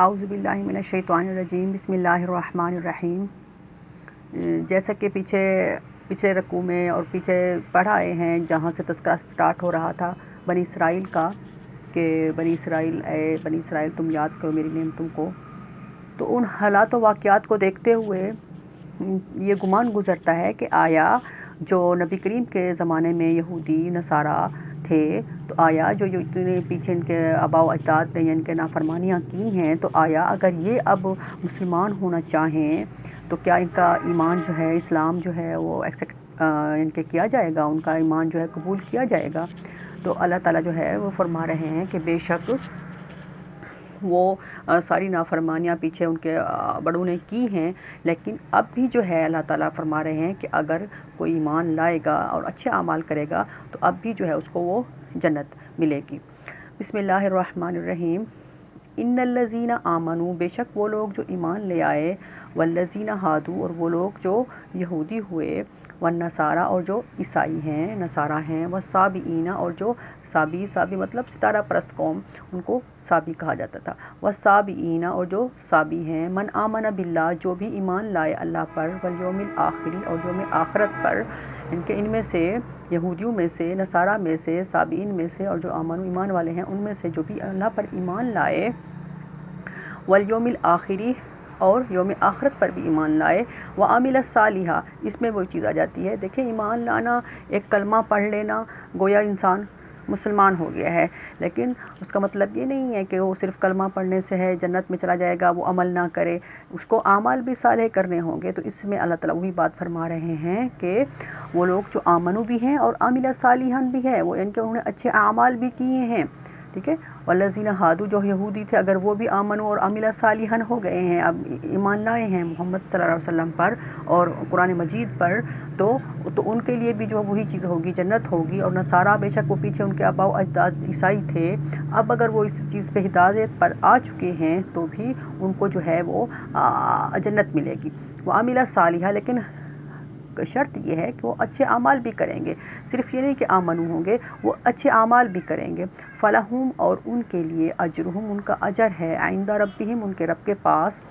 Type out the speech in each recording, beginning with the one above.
اعوذ باللہ من الشیطان الرجیم، بسم اللہ الرحمن الرحیم۔ جیسا کہ پیچھے رکوع میں اور پیچھے پڑھ آئے ہیں جہاں سے تذکرہ سٹارٹ ہو رہا تھا بنی اسرائیل کا، کہ بنی اسرائیل تم یاد کرو میری نعمتوں کو، تو ان حالات و واقعات کو دیکھتے ہوئے یہ گمان گزرتا ہے کہ آیا جو نبی کریم کے زمانے میں یہودی نصارہ تھے، تو آیا جو اتنے پیچھے ان کے آباء و اجداد نے ان کے نافرمانیاں کی ہیں، تو آیا اگر یہ اب مسلمان ہونا چاہیں تو کیا ان کا ایمان جو ہے، اسلام جو ہے وہ ایکسیپٹ ان کے کیا جائے گا، ان کا ایمان جو ہے قبول کیا جائے گا؟ تو اللہ تعالیٰ جو ہے وہ فرما رہے ہیں کہ بے شک وہ ساری نافرمانیاں پیچھے ان کے بڑوں نے کی ہیں، لیکن اب بھی جو ہے اللہ تعالیٰ فرما رہے ہیں کہ اگر کوئی ایمان لائے گا اور اچھے اعمال کرے گا تو اب بھی جو ہے اس کو وہ جنت ملے گی۔ بسم اللہ الرحمن الرحیم۔ ان الذین آمنوا، بے شک وہ لوگ جو ایمان لے آئے، والذین ہادوا، اور وہ لوگ جو یہودی ہوئے، والنصارى، اور جو عیسائی ہیں، نصارہ ہیں، والصابئین، اور جو صابی مطلب ستارہ پرست قوم، ان کو صابی کہا جاتا تھا، والصابئین، اور جو صابی ہیں، من آمن باللہ، جو بھی ایمان لائے اللہ پر، والیوم الآخری، اور یوم آخرت پر، ان میں سے یہودیوں میں سے، نصارہ میں سے، صابئین میں سے، اور جو ایمان والے ہیں ان میں سے جو بھی اللہ پر ایمان لائے، والیوم الآخری، اور یوم آخرت پر بھی ایمان لائے، وعمل صالحا، اس میں وہ چیز آ جاتی ہے، دیکھیں ایمان لانا، ایک کلمہ پڑھ لینا، گویا انسان مسلمان ہو گیا ہے، لیکن اس کا مطلب یہ نہیں ہے کہ وہ صرف کلمہ پڑھنے سے ہے جنت میں چلا جائے گا، وہ عمل نہ کرے، اس کو اعمال بھی صالح کرنے ہوں گے۔ تو اس میں اللہ تعالیٰ وہی بات فرما رہے ہیں کہ وہ لوگ جو آمنو بھی ہیں اور عامل صالحان بھی ہے، وہ ان کے انہوں نے اچھے اعمال بھی کیے ہیں، ٹھیک ہے۔ والذین ہادو، جو یہودی تھے، اگر وہ بھی آمنو اور عامل صالحان ہو گئے ہیں، اب ایمان لائے ہیں محمد صلی اللہ علیہ وسلم پر اور قرآن مجید پر، تو ان کے لیے بھی جو وہی چیز ہوگی، جنت ہوگی۔ اور نصارہ، بے شک وہ پیچھے ان کے آباء و اجداد عیسائی تھے، اب اگر وہ اس چیز پہ ہدایت پر آ چکے ہیں تو بھی ان کو جو ہے وہ جنت ملے گی۔ وعمل صالحا، لیکن شرط یہ ہے کہ وہ اچھے اعمال بھی کریں گے، صرف یہ نہیں کہ آمنو ہوں گے، وہ اچھے اعمال بھی کریں گے۔ فلہم، اور ان کے لیے، اجرہم، ان کا اجر ہے، عند ربہم، ان کے رب کے پاس،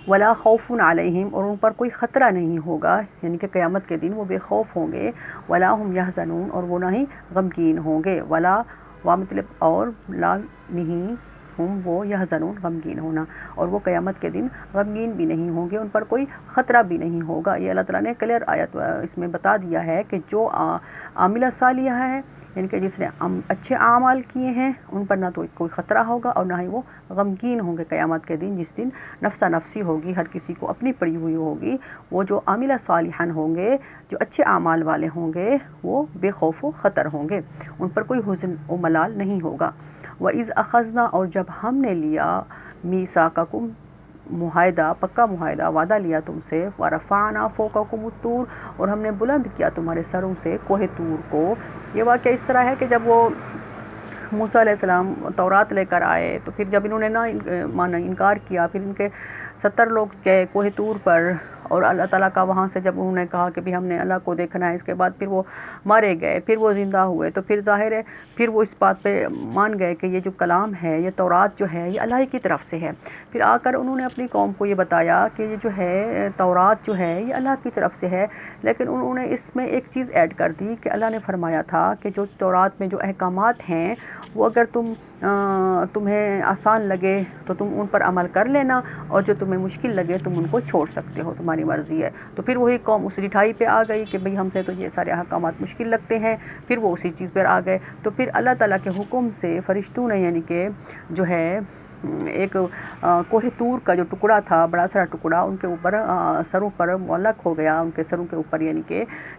ولا خوف علیہم، اور ان پر کوئی خطرہ نہیں ہوگا، یعنی کہ قیامت کے دن وہ بے خوف ہوں گے، ولا ہم یحزنون، اور وہ نہ ہی غمگین ہوں گے، ولا مطلب اور لا نہیں ہم وہ یحزنون، غمگین ہونا، اور وہ قیامت کے دن غمگین بھی نہیں ہوں گے، ان پر کوئی خطرہ بھی نہیں ہوگا۔ یہ اللہ تعالیٰ نے کلیئر آیت اس میں بتا دیا ہے کہ جو عاملہ صالحہ ہے، یعنی کہ جس نے اچھے اعمال کیے ہیں، ان پر نہ تو کوئی خطرہ ہوگا اور نہ ہی وہ غمگین ہوں گے قیامت کے دن، جس دن نفسا نفسی ہوگی، ہر کسی کو اپنی پڑی ہوئی ہوگی۔ وہ جو عاملہ صالحان ہوں گے، جو اچھے اعمال والے ہوں گے، وہ بے خوف و خطر ہوں گے، ان پر کوئی حزن و ملال نہیں ہوگا۔ وَإِذْ أَخَذْنَا، اور جب ہم نے لیا، مِيثَاقَكُمْ، معاہدہ، پکا معاہدہ، وعدہ لیا تم سے، وَرَفَعْنَا فَوْقَكُمُ الطُّورَ، اور ہم نے بلند کیا تمہارے سروں سے کوہ طور کو۔ یہ واقعہ اس طرح ہے کہ جب وہ موسیٰ علیہ السلام تورات لے کر آئے تو پھر جب انہوں نے انکار کیا، پھر ان کے 70 لوگ گئے کوہ طور پر، اور اللہ تعالیٰ کا وہاں سے جب انہوں نے کہا کہ بھی ہم نے اللہ کو دیکھنا ہے، اس کے بعد پھر وہ مارے گئے، پھر وہ زندہ ہوئے، تو پھر ظاہر ہے پھر وہ اس بات پہ مان گئے کہ یہ جو کلام ہے، یہ تورات جو ہے، یہ اللہ کی طرف سے ہے۔ پھر آ کر انہوں نے اپنی قوم کو یہ بتایا کہ یہ جو ہے تورات جو ہے یہ اللہ کی طرف سے ہے، لیکن انہوں نے اس میں ایک چیز ایڈ کر دی کہ اللہ نے فرمایا تھا کہ جو تورات میں جو احکامات ہیں وہ اگر تمہیں آسان لگے تو تم ان پر عمل کر لینا، اور جو تمہیں مشکل لگے تم ان کو چھوڑ سکتے ہو، تمہاری مرضی ہے۔ تو پھر وہی قوم اس رٹھائی پہ آ گئی کہ بھئی ہم سے تو یہ سارے احکامات مشکل لگتے ہیں، پھر وہ اسی چیز پر آ گئے۔ تو پھر اللہ تعالیٰ کے حکم سے فرشتوں نے، یعنی کہ جو ہے ایک کوہ طور کا جو ٹکڑا تھا، بڑا سارا ٹکڑا، ان کے اوپر سروں پر معلق ہو گیا، ان کے سروں کے اوپر، یعنی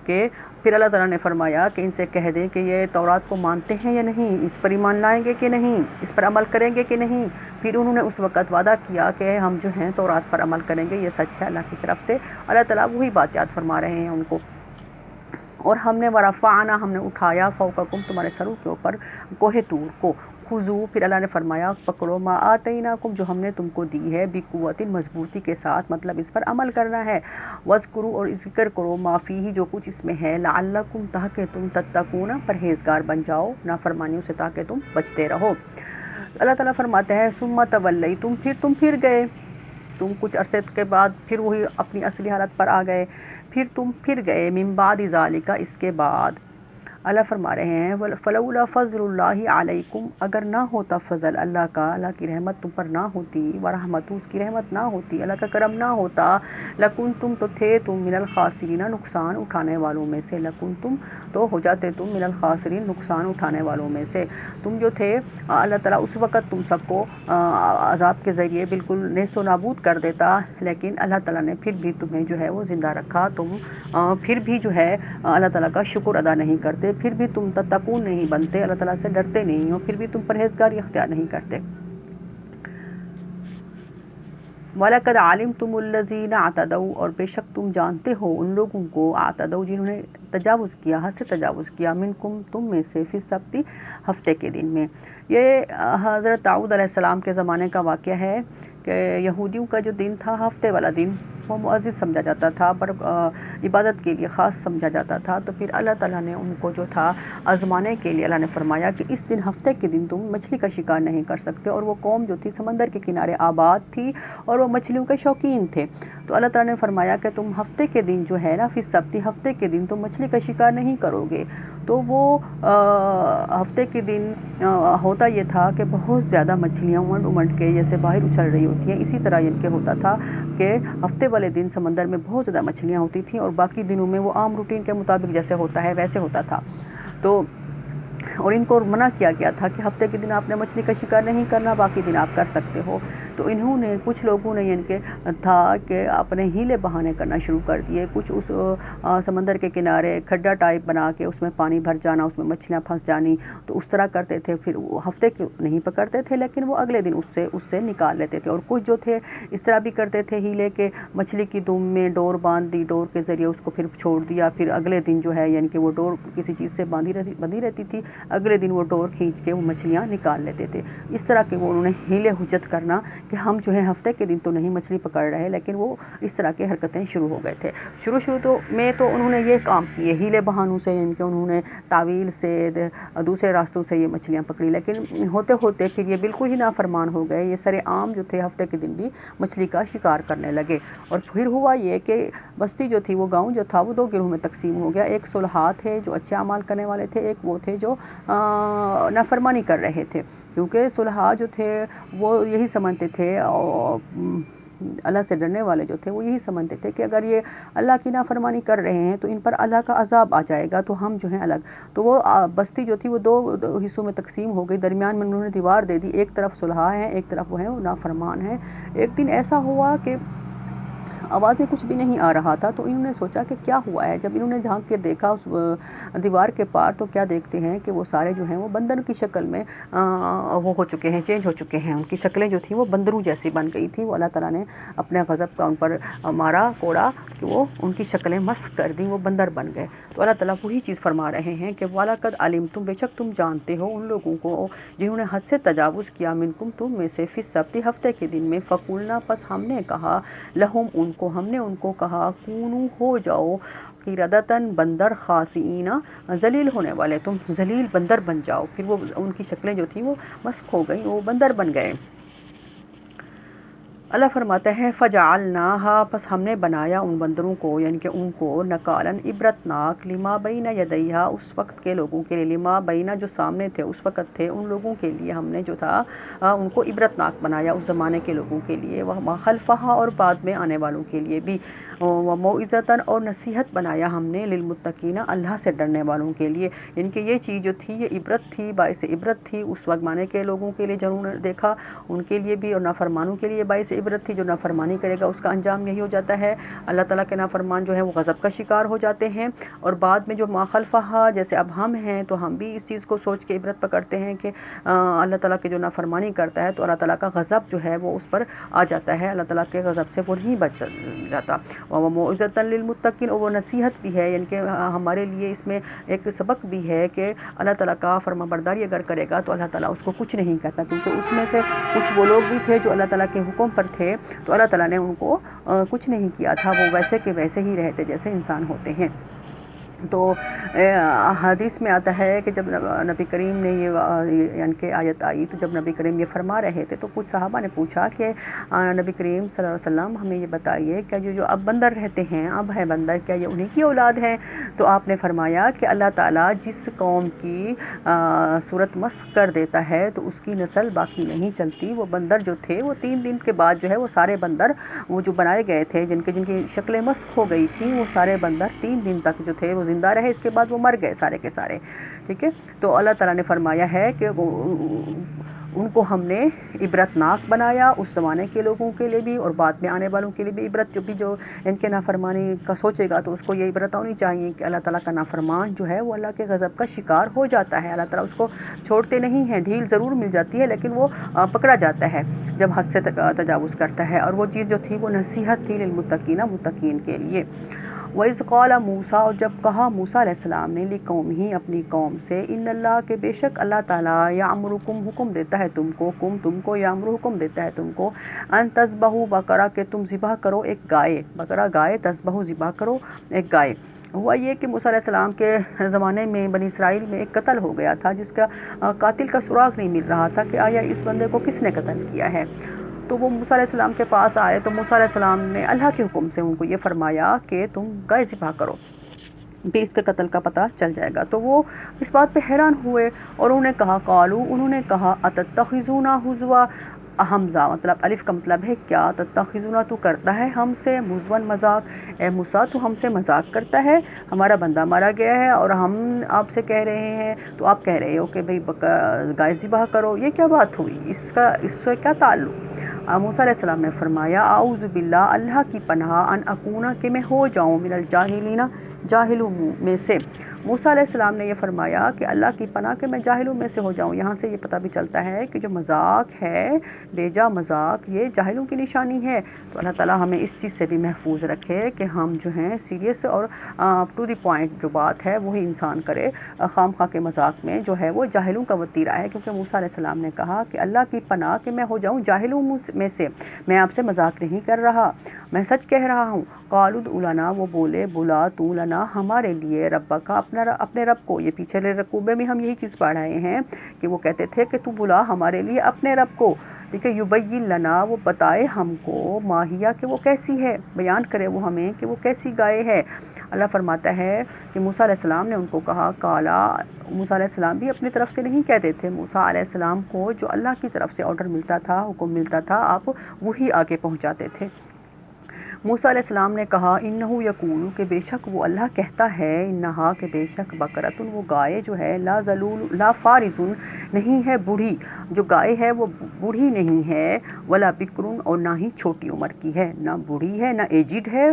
کہ پھر اللہ تعالیٰ نے فرمایا کہ ان سے کہہ دیں کہ یہ تورات کو مانتے ہیں یا نہیں، اس پر ایمان لائیں گے کہ نہیں، اس پر عمل کریں گے کہ نہیں۔ پھر انہوں نے اس وقت وعدہ کیا کہ ہم جو ہیں تورات پر عمل کریں گے، یہ سچ ہے اللہ کی طرف سے۔ اللہ تعالیٰ وہی بات یاد فرما رہے ہیں ان کو۔ اور ہم نے ورفعنا، ہم نے اٹھایا، فوقکم، تمہارے سروں کے اوپر، کوہ طور کو، خذو، پھر اللہ نے فرمایا پکڑو، ما آتیناکم، جو ہم نے تم کو دی ہے، بقوت، مضبوطی کے ساتھ، مطلب اس پر عمل کرنا ہے، واذکروا، اور ذکر کرو، ما فیہ، جو کچھ اس میں ہے، لعلکم، تاکہ تم تتقون، پرہیزگار بن جاؤ نافرمانیوں سے، تاکہ تم بچتے رہو۔ اللہ تعالیٰ فرماتے ہیں ثم تولیتم، تم پھر گئے، تم کچھ عرصے کے بعد پھر وہی اپنی اصلی حالت پر آ گئے، پھر تم پھر گئے من بعد ذالک، اس کے بعد۔ اللہ فرما رہے ہیں فلولا فضل اللہ علیکم، اگر نہ ہوتا فضل اللہ کا، اللہ کی رحمت تم پر نہ ہوتی، ورحمت اس کی رحمت نہ ہوتی، اللہ کا کرم نہ ہوتا، لکنتم تو تھے تم من الخاسرین نقصان اٹھانے والوں میں سے، لکنتم تو ہو جاتے تم من الخاسرین نقصان اٹھانے والوں میں سے، تم جو تھے اللہ تعالیٰ اس وقت تم سب کو عذاب کے ذریعے بالکل نیست و نابود کر دیتا، لیکن اللہ تعالیٰ نے پھر بھی تمہیں جو ہے وہ زندہ رکھا، تم پھر بھی جو ہے اللہ تعالیٰ کا شکر ادا نہیں کرتے، پھر بھی تم تتقون نہیں بنتے، اللہ تعالیٰ سے ڈرتے نہیں ہو، پھر بھی تم پرہیزگاری اختیار نہیں کرتے۔ وَلَقَدْ عَلِمْتُمُ الَّذِينَ اعْتَدَوْا، اور بے شک تم جانتے ہو ان لوگوں کو، اعتدوا جنہوں نے تجاوز کیا، حد سے تجاوز کیا، منکم تم میں سے، فی السبت ہفتے کے دن میں۔ یہ حضرت داؤد علیہ السلام کے زمانے کا واقعہ ہے کہ یہودیوں کا جو دن تھا ہفتے والا دن، وہ معزز سمجھا جاتا تھا، پر عبادت کے لیے خاص سمجھا جاتا تھا، تو پھر اللہ تعالیٰ نے ان کو جو تھا آزمانے کے لیے اللہ نے فرمایا کہ اس دن ہفتے کے دن تم مچھلی کا شکار نہیں کر سکتے، اور وہ قوم جو تھی سمندر کے کنارے آباد تھی اور وہ مچھلیوں کے شوقین تھے، تو اللہ تعالیٰ نے فرمایا کہ تم ہفتے کے دن جو ہے نا فی السبت، ہفتے کے دن تم مچھلی کا شکار نہیں کرو گے۔ تو وہ ہفتے کے دن ہوتا یہ تھا کہ بہت زیادہ مچھلیاں امنڈ امنڈ کے جیسے باہر اچھل رہی ہوتی ہیں، اسی طرح ان کے ہوتا تھا کہ ہفتے والے دن سمندر میں بہت زیادہ مچھلیاں ہوتی تھیں، اور باقی دنوں میں وہ عام روٹین کے مطابق جیسے ہوتا ہے ویسے ہوتا تھا۔ تو اور ان کو منع کیا گیا تھا کہ ہفتے کے دن آپ نے مچھلی کا شکار نہیں کرنا، باقی دن آپ کر سکتے ہو۔ تو انہوں نے کچھ لوگوں نے ان کے تھا کہ اپنے ہیلے بہانے کرنا شروع کر دیے، کچھ اس سمندر کے کنارے کھڈا ٹائپ بنا کے اس میں پانی بھر جانا، اس میں مچھلیاں پھنس جانی، تو اس طرح کرتے تھے، پھر وہ ہفتے کے نہیں پکڑتے تھے لیکن وہ اگلے دن اس سے نکال لیتے تھے، اور کچھ جو تھے اس طرح بھی کرتے تھے ہیلے کے مچھلی کی دم میں ڈور باندھ دی، ڈور کے ذریعے اس کو پھر چھوڑ دیا، پھر اگلے دن جو ہے یعنی کہ وہ ڈور کسی چیز سے بندھی رہتی تھی، اگلے دن وہ ڈور کھینچ کے وہ مچھلیاں نکال لیتے تھے۔ اس طرح کے وہ انہوں نے ہیلے حجت کرنا کہ ہم جو ہے ہفتے کے دن تو نہیں مچھلی پکڑ رہے، لیکن وہ اس طرح کے حرکتیں شروع ہو گئے تھے۔ شروع میں تو انہوں نے یہ کام کیے ہیلے بہانوں سے، یعنی کہ انہوں نے تعویل سے دوسرے راستوں سے یہ مچھلیاں پکڑی، لیکن ہوتے ہوتے پھر یہ بالکل ہی نافرمان ہو گئے، یہ سر عام جو تھے ہفتے کے دن بھی مچھلی کا شکار کرنے لگے، اور پھر ہوا یہ کہ بستی جو تھی، وہ گاؤں جو تھا وہ دو گروہ میں تقسیم ہو گیا، ایک صلحاء تھے جو اچھے اعمال کرنے والے تھے، ایک وہ تھے جو نافرمانی کر رہے تھے، کیونکہ صلحاء جو تھے وہ یہی سمجھتے تھے، اللہ سے ڈرنے والے جو تھے وہ یہی سمجھتے تھے کہ اگر یہ اللہ کی نافرمانی کر رہے ہیں تو ان پر اللہ کا عذاب آ جائے گا، تو ہم جو ہیں الگ، تو وہ بستی جو تھی وہ دو حصوں میں تقسیم ہو گئی، درمیان میں انہوں نے دیوار دے دی، ایک طرف صلحاء ہیں، ایک طرف وہ ہیں وہ نافرمان ہیں۔ ایک دن ایسا ہوا کہ آوازیں کچھ بھی نہیں آ رہا تھا، تو انہوں نے سوچا کہ کیا ہوا ہے، جب انہوں نے جھانک کے دیکھا اس دیوار کے پار، تو کیا دیکھتے ہیں کہ وہ سارے جو ہیں وہ بندر کی شکل میں وہ ہو چکے ہیں، چینج ہو چکے ہیں، ان کی شکلیں جو تھیں وہ بندروں جیسی بن گئی تھی، وہ اللہ تعالیٰ نے اپنے غضب کا ان پر مارا کوڑا کہ وہ ان کی شکلیں مسخ کر دیں، وہ بندر بن گئے۔ تو اللہ تعالیٰ وہی چیز فرما رہے ہیں کہ وَلَقَدْ عَلِمْتُمْ، بے شک تم جانتے ہو ان لوگوں کو جنہوں نے حد سے تجاوز کیا، منکم تم میں سے، فی السبت ہفتے کے دن میں، فَقُلْنَا پس ہم نے کہا، لہم ہم نے ان کو کہا، کونو ہو جاؤ، قردۃً بندر، خاسئین ذلیل ہونے والے، تم ذلیل بندر بن جاؤ، پھر وہ ان کی شکلیں جو تھیں وہ مسخ ہو گئیں، وہ بندر بن گئے۔ اللہ فرماتا ہے فَجَعَلْنَاهَا، پس ہم نے بنایا ان بندروں کو، یعنی کہ ان کو، نکالاً عبرتناک، لما بین یدیہا، اس وقت کے لوگوں کے لیے، لما بینا جو سامنے تھے اس وقت تھے ان لوگوں کے لیے ہم نے جو تھا ان کو عبرتناک بنایا، اس زمانے کے لوگوں کے لیے، وما خلفہا، اور بعد میں آنے والوں کے لیے بھی، وموعظۃً، اور نصیحت بنایا ہم نے، للمتقین، اللہ سے ڈرنے والوں کے لیے، یعنی کہ یہ چیز جو تھی یہ عبرت تھی، باعث عبرت تھی اس وقت زمانے کے لوگوں کے لیے جنہوں نے دیکھا، ان کے لیے بھی، اور نافرمانوں کے لیے باعث عبرت تھی، جو نافرمانی کرے گا اس کا انجام یہی ہو جاتا ہے، اللہ تعالیٰ کے نافرمان جو ہیں وہ غضب کا شکار ہو جاتے ہیں، اور بعد میں جو ما خلفہا، جیسے اب ہم ہیں تو ہم بھی اس چیز کو سوچ کے عبرت پکڑتے ہیں کہ اللہ تعالیٰ کے جو نافرمانی کرتا ہے تو اللہ تعالیٰ کا غضب جو ہے وہ اس پر آ جاتا ہے، اللہ تعالیٰ کے غضب سے وہ نہیں بچ جاتا، وموعظۃً للمتقین، اور وہ نصیحت بھی ہے، یعنی کہ ہمارے لیے اس میں ایک سبق بھی ہے کہ اللہ تعالیٰ کا فرما برداری اگر کرے گا تو اللہ تعالیٰ اس کو کچھ نہیں کہتا، کیونکہ اس میں سے کچھ وہ لوگ بھی تھے جو اللہ تعالیٰ کے حکم پر تھے، تو اللہ تعالیٰ نے ان کو کچھ نہیں کیا تھا، وہ ویسے کے ویسے ہی رہتے جیسے انسان ہوتے ہیں۔ تو حدیث میں آتا ہے کہ جب نبی کریم نے یعنی کہ آیت آئی تو جب نبی کریم یہ فرما رہے تھے تو کچھ صحابہ نے پوچھا کہ نبی کریم صلی اللہ علیہ وسلم ہمیں یہ بتائیے کہ جو اب بندر رہتے ہیں، اب ہے بندر، کیا یہ انہی کی اولاد ہے؟ تو آپ نے فرمایا کہ اللہ تعالیٰ جس قوم کی صورت مسخ کر دیتا ہے تو اس کی نسل باقی نہیں چلتی۔ وہ بندر جو تھے وہ 3 دن کے بعد جو ہے وہ سارے بندر وہ جو بنائے گئے تھے جن کی شکلیں مسخ ہو گئی تھیں، وہ سارے بندر 3 دن تک جو تھے وہ زندہ رہے، اس کے بعد وہ مر گئے سارے کے سارے، ٹھیک ہے۔ تو اللہ تعالیٰ نے فرمایا ہے کہ ان کو ہم نے عبرتناک بنایا، اس زمانے کے لوگوں کے لیے بھی اور بعد میں آنے والوں کے لیے بھی عبرت، جو ان کے نافرمانی کا سوچے گا تو اس کو یہ عبرت ہونی چاہیے کہ اللہ تعالیٰ کا نافرمان جو ہے وہ اللہ کے غضب کا شکار ہو جاتا ہے۔ اللہ تعالیٰ اس کو چھوڑتے نہیں ہیں، ڈھیل ضرور مل جاتی ہے لیکن وہ پکڑا جاتا ہے جب حد سے تجاوز کرتا ہے، اور وہ چیز جو تھی وہ نصیحت تھی للمتقین، متقین کے لیے۔ وَإِذْ قَالَ مُوسیٰ، اور جب کہا موسیٰ علیہ السلام نے لِقَوْمِهِ، اپنی قوم سے، ان اللہ کے بے شک اللہ تعالیٰ یأمرکم، حکم دیتا ہے تم کو، تم کو یامر، حکم دیتا ہے تم کو، ان تذبحوا بقرہ، کہ تم ذبح کرو ایک گائے، بقرہ گائے، تذبحوا ذبح کرو ایک گائے۔ ہوا یہ کہ موسیٰ علیہ السلام کے زمانے میں بنی اسرائیل میں ایک قتل ہو گیا تھا جس کا قاتل کا سراغ نہیں مل رہا تھا کہ آیا اس بندے کو کس نے قتل کیا ہے۔ تو وہ موسیٰ علیہ السلام کے پاس آئے تو موسیٰ علیہ السلام نے اللہ کے حکم سے ان کو یہ فرمایا کہ تم گائے ذبح کرو، پھر اس کے قتل کا پتہ چل جائے گا۔ تو وہ اس بات پہ حیران ہوئے اور انہوں نے کہا، قالو، انہوں نے کہا، اتتخذونا ہزوا، حمزہ مطلب الف کا مطلب ہے کیا، تتخذونا تو کرتا ہے ہم سے، ہزوا مذاق، اے موسیٰ تو ہم سے مذاق کرتا ہے، ہمارا بندہ مارا گیا ہے اور ہم آپ سے کہہ رہے ہیں تو آپ کہہ رہے ہو کہ بھئی گائے ذبح کرو، یہ کیا بات ہوئی، اس سے کیا تعلق؟ موسیٰ علیہ السلام نے فرمایا، اعوذ باللہ، اللہ کی پناہ، ان اکونا، کہ میں ہو جاؤں، من الجاہلین، جاہلوں میں سے۔ موسیٰ علیہ السلام نے یہ فرمایا کہ اللہ کی پناہ کہ میں جاہلوں میں سے ہو جاؤں۔ یہاں سے یہ پتہ بھی چلتا ہے کہ جو مذاق ہے، بیجا مذاق، یہ جاہلوں کی نشانی ہے۔ تو اللہ تعالیٰ ہمیں اس چیز سے بھی محفوظ رکھے کہ ہم جو ہیں سیریس اور ٹو دی پوائنٹ جو بات ہے وہی انسان کرے، خام خواہ کے مذاق میں جو ہے وہ جاہلوں کا وتیرہ ہے، کیونکہ موسیٰ علیہ السلام نے کہا کہ اللہ کی پناہ کہ میں ہو جاؤں جاہلوں میں سے، میں آپ سے مذاق نہیں کر رہا، میں سچ کہہ رہا ہوں۔ قالوا ادع لنا، وہ بولے بلا تو لنا ہمارے لیے، ربک، اپنے رب کو۔ یہ پیچھے رکوبے میں ہم یہی چیز پڑھ رہے ہیں کہ وہ کہتے تھے کہ تو بلا ہمارے لیے اپنے رب کو، ٹھیک ہے، یبین لنا، وہ بتائے ہم کو، ماہیہ، کہ وہ کیسی ہے، بیان کرے وہ ہمیں کہ وہ کیسی گائے ہے۔ اللہ فرماتا ہے کہ موسیٰ علیہ السلام نے ان کو کہا، کالا، موسیٰ علیہ السلام بھی اپنی طرف سے نہیں کہتے تھے، موسیٰ علیہ السلام کو جو اللہ کی طرف سے آرڈر ملتا تھا، حکم ملتا تھا، آپ وہی آگے پہنچاتے تھے۔ موسیٰ علیہ السلام نے کہا، انہو یقول، کہ بے شک وہ اللہ کہتا ہے، انہا، کہ بے شک بقرۃ، وہ گائے جو ہے، لا ذلول، لا فارض، نہیں ہے بوڑھی، جو گائے ہے وہ بوڑھی نہیں ہے، ولا بکر، اور نہ ہی چھوٹی عمر کی ہے، نہ بوڑھی ہے، نہ ایجڈ ہے،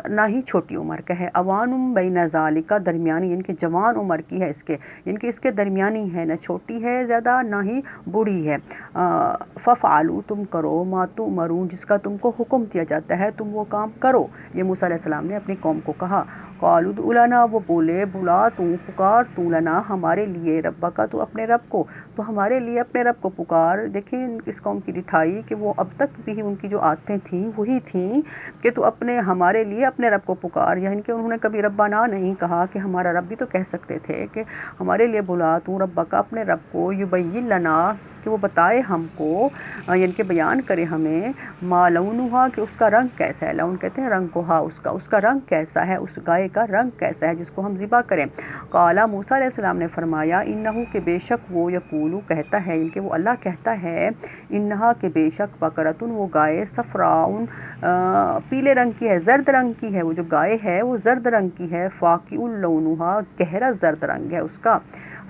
نہ ہی چھوٹی عمر کا ہے، اوان بین ذالک، درمیانی، یعنی کہ جوان عمر کی ہے، یعنی کہ اس کے درمیانی ہے، نہ چھوٹی ہے زیادہ نہ ہی بوڑھی ہے۔ ففعلوا، تم کرو، ما تؤمرون، جس کا تم کو حکم دیا جاتا ہے تم وہ کام کرو۔ یہ موسیٰ علیہ السلام نے اپنی قوم کو کہا۔ قالوا ادع لنا، وہ بولے بلا تو، پکار تو لنا ہمارے لیے، ربک، تو اپنے رب کو، تو ہمارے لیے اپنے رب کو پکار۔ دیکھیں اس قوم کی ڈٹھائی کہ وہ اب تک بھی ان کی جو عادتیں تھیں وہی تھیں کہ تو ہمارے لیے اپنے رب کو پکار، یعنی کہ انہوں نے کبھی ربنا نہیں کہا کہ ہمارا رب بھی تو کہہ سکتے تھے کہ ہمارے لیے بلا تو ربک، اپنے رب کو، یبین لنا، کہ وہ بتائے ہم کو، یعنی کہ بیان کرے ہمیں، ما لونہا، کہ اس کا رنگ کیسا ہے، لون کہتے ہیں رنگ کو، ہاں اس کا رنگ کیسا ہے، اس گائے کا رنگ کیسا ہے جس کو ہم ذبح کریں۔ قالا، موسیٰ علیہ السلام نے فرمایا، انہو، کہ بے شک وہ، یقولو، کہتا ہے، یعنی کہ وہ اللہ کہتا ہے، انہا، کہ بے شک بقرۃ، وہ گائے، صفراء، پیلے رنگ کی ہے، زرد رنگ کی ہے، وہ جو گائے ہے وہ زرد رنگ کی ہے، فاقع لونہا، گہرا زرد رنگ ہے اس کا،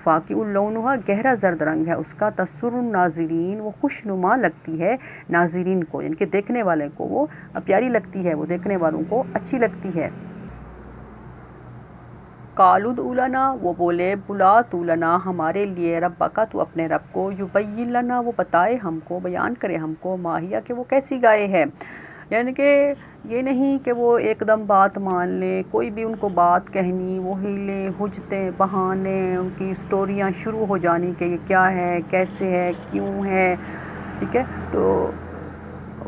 فاقع لونہا، گہرا زرد رنگ ہے اس کا، تسر الناظرین، وہ خوش نما لگتی ہے ناظرین کو، یعنی کہ دیکھنے والے کو وہ پیاری لگتی ہے، وہ دیکھنے والوں کو اچھی لگتی ہے۔ قالوا ادع لنا، وہ بولے بلا تو لنا ہمارے لیے، ربک، تو اپنے رب کو، یبین لنا، وہ بتائے ہم کو، بیان کرے ہم کو، ماہیہ، کہ وہ کیسی گائے ہے۔ یعنی کہ یہ نہیں کہ وہ ایک دم بات مان لیں، کوئی بھی ان کو بات کہنی، وہ ہیلیں، حجتیں، بہانے، ان کی سٹوریاں شروع ہو جانی کہ یہ کیا ہے، کیسے ہے، کیوں ہے، ٹھیک ہے، تو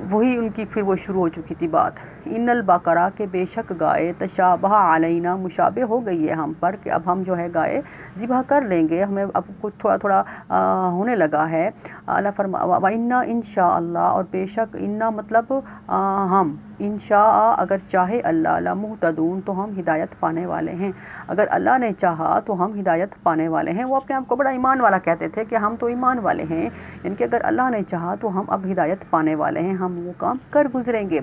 وہی ان کی پھر وہ شروع ہو چکی تھی بات۔ ان البقرہ کہ بے شک گائے تشابہ علینا مشابہ ہو گئی ہے ہم پر کہ اب ہم جو ہے گائے ذبح کر لیں گے، ہمیں اب کچھ تھوڑا تھوڑا ہونے لگا ہے۔ اللہ فرما وَإِنَّا انشاء اللہ اور بے شک انا مطلب ہم انشاء اگر چاہے اللہ لمہتدون تو ہم ہدایت پانے والے ہیں، اگر اللہ نے چاہا تو ہم ہدایت پانے والے ہیں۔ وہ اپنے آپ کو بڑا ایمان والا کہتے تھے کہ ہم تو ایمان والے ہیں، یعنی کہ اگر اللہ نے چاہا تو ہم اب ہدایت پانے والے ہیں، ہم وہ کام کر گزریں گے۔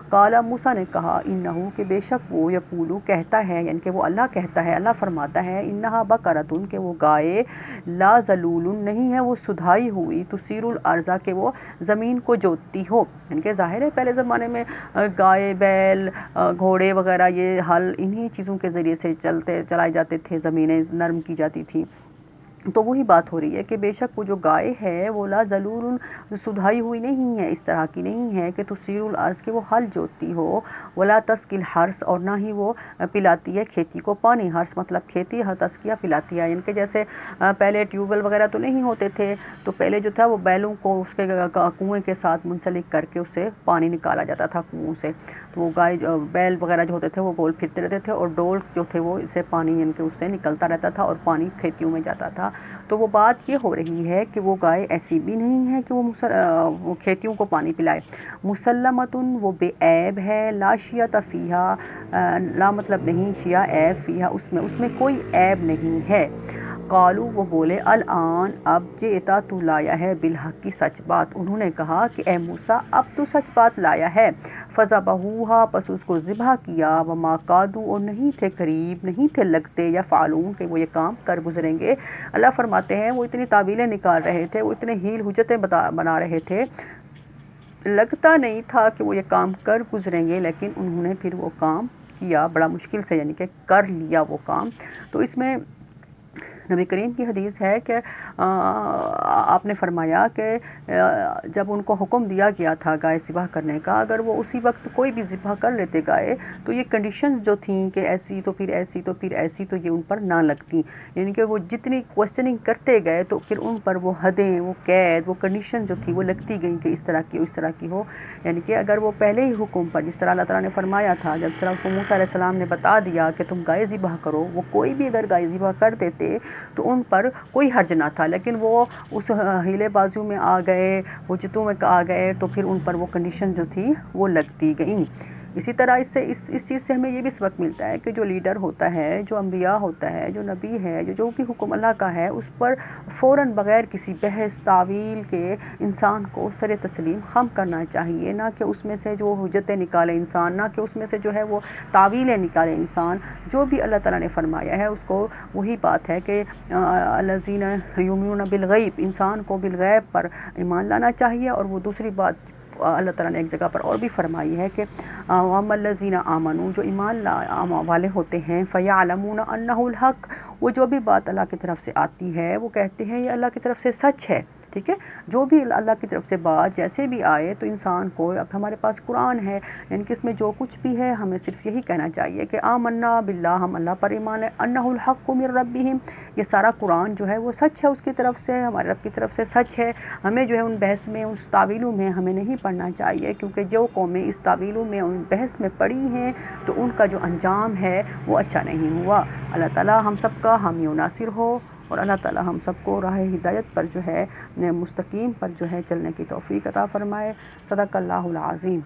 قال موسیٰ نے کہا انہو کہ بے شک وہ یقولو کہتا ہے، یعنی کہ وہ اللہ کہتا ہے، اللہ فرماتا ہے انہا بقرۃ کہ وہ گائے لا ذلول نہیں ہے وہ سدھائی ہوئی، تثیر الارض کہ وہ زمین کو جوتتی ہو، یعنی کہ ظاہر ہے پہلے زمانے میں گائے بیل گھوڑے وغیرہ یہ ہل انہی چیزوں کے ذریعے سے چلائے جاتے تھے، زمینیں نرم کی جاتی تھیں۔ تو وہی بات ہو رہی ہے کہ بے شک وہ جو گائے ہے وہ لا ذلول سدھائی ہوئی نہیں ہے، اس طرح کی نہیں ہے کہ تثیر الارض کہ وہ ہل جوتتی ہو، ولا تسقی الحرث اور نہ ہی وہ پلاتی ہے کھیتی کو پانی، حرث مطلب کھیتی، تسقیہ پلاتی ہے، یعنی کہ جیسے پہلے ٹیوب ویل وغیرہ تو نہیں ہوتے تھے، تو پہلے جو تھا وہ بیلوں کو اس کے کنویں کے ساتھ منسلک کر کے اس سے پانی نکالا جاتا تھا کنووں سے، تو وہ گائے بیل وغیرہ جو ہوتے تھے وہ گول پھرتے رہتے تھے اور ڈول جو تھے وہ اس سے پانی یعنی کہ اس سے نکلتا رہتا تھا اور پانی کھیتیوں میں جاتا تھا۔ تو وہ بات یہ ہو رہی ہے کہ وہ گائے ایسی بھی نہیں ہے کہ وہ کھیتیوں کو پانی پلائے، مسلمتن وہ بے عیب ہے، لا شیۃ فیہا لا مطلب نہیں شیٰ عیب فیہا اس میں کوئی عیب نہیں ہے۔ قالو وہ بولے الآن اب جئتا تو لایا ہے بالحق کی سچ بات، انہوں نے کہا کہ اے موسیٰ اب تو سچ بات لایا ہے، فذبحوہا پس اس کو ذبح کیا، وما کادوا اور نہیں تھے قریب نہیں تھے لگتے یا فعلون کہ وہ یہ کام کر گزریں گے۔ اللہ فرماتے ہیں وہ اتنی تعویلیں نکال رہے تھے، وہ اتنے ہیل حجتیں بنا رہے تھے، لگتا نہیں تھا کہ وہ یہ کام کر گزریں گے، لیکن انہوں نے پھر وہ کام کیا بڑا مشکل سے، یعنی کہ کر لیا وہ کام۔ تو اس میں نبی کریم کی حدیث ہے کہ آپ نے فرمایا کہ جب ان کو حکم دیا گیا تھا گائے ذبح کرنے کا، اگر وہ اسی وقت کوئی بھی ذبح کر لیتے گائے تو یہ کنڈیشنز جو تھیں کہ ایسی تو پھر ایسی تو پھر ایسی تو یہ ان پر نہ لگتی، یعنی کہ وہ جتنی کوسچننگ کرتے گئے تو پھر ان پر وہ حدیں وہ قید وہ کنڈیشن جو تھی وہ لگتی گئیں کہ اس طرح کی اس طرح کی ہو، یعنی کہ اگر وہ پہلے ہی حکم پر جس طرح اللہ تعالیٰ نے فرمایا تھا، جب طرح کو موسیٰ علیہ السلام نے بتا دیا کہ تم گائے ذبح کرو، وہ کوئی بھی اگر گائے ذبح کر دیتے تو ان پر کوئی حرج نہ تھا، لیکن وہ اس ہیلے بازیوں میں آ گئے، حجتوں میں آ گئے تو پھر ان پر وہ کنڈیشن جو تھی وہ لگتی گئیں۔ اسی طرح اس چیز سے ہمیں یہ بھی سبق ملتا ہے کہ جو لیڈر ہوتا ہے، جو انبیاء ہوتا ہے، جو نبی ہے، جو بھی حکم اللہ کا ہے اس پر فوراً بغیر کسی بحث تعویل کے انسان کو سر تسلیم خم کرنا چاہیے، نہ کہ اس میں سے جو حجتیں نکالے انسان، نہ کہ اس میں سے جو ہے وہ تعویلیں نکالے انسان۔ جو بھی اللہ تعالیٰ نے فرمایا ہے اس کو وہی بات ہے کہ الذین یؤمنون بالغیب، انسان کو بالغیب پر ایمان لانا چاہیے، اور وہ دوسری بات اللہ تعالیٰ نے ایک جگہ پر اور بھی فرمائی ہے کہ وَأَمَّا الَّذِينَ آمَنُوا جو ایمان والے ہوتے ہیں فَيَعْلَمُونَ أَنَّهُ الْحَقُّ وہ جو بھی بات اللہ کی طرف سے آتی ہے وہ کہتے ہیں یہ اللہ کی طرف سے سچ ہے، ٹھیک ہے، جو بھی اللہ کی طرف سے بات جیسے بھی آئے تو انسان کو اب ہمارے پاس قرآن ہے، یعنی کہ اس میں جو کچھ بھی ہے ہمیں صرف یہی کہنا چاہیے کہ آمنا باللہ ہم اللہ پر ایمان ہے، انہ الحق من ربہم یہ سارا قرآن جو ہے وہ سچ ہے اس کی طرف سے، ہمارے رب کی طرف سے سچ ہے۔ ہمیں جو ہے ان بحث میں اس تعویلوں میں ہمیں نہیں پڑھنا چاہیے، کیونکہ جو قومیں اس تعویلوں میں ان بحث میں پڑی ہیں تو ان کا جو انجام ہے وہ اچھا نہیں ہوا۔ اللہ تعالیٰ ہم سب کا حامی و ناصر ہو، اور اللہ تعالیٰ ہم سب کو راہ ہدایت پر جو ہے مستقیم پر جو ہے چلنے کی توفیق عطا فرمائے۔ صدق اللہ العظیم۔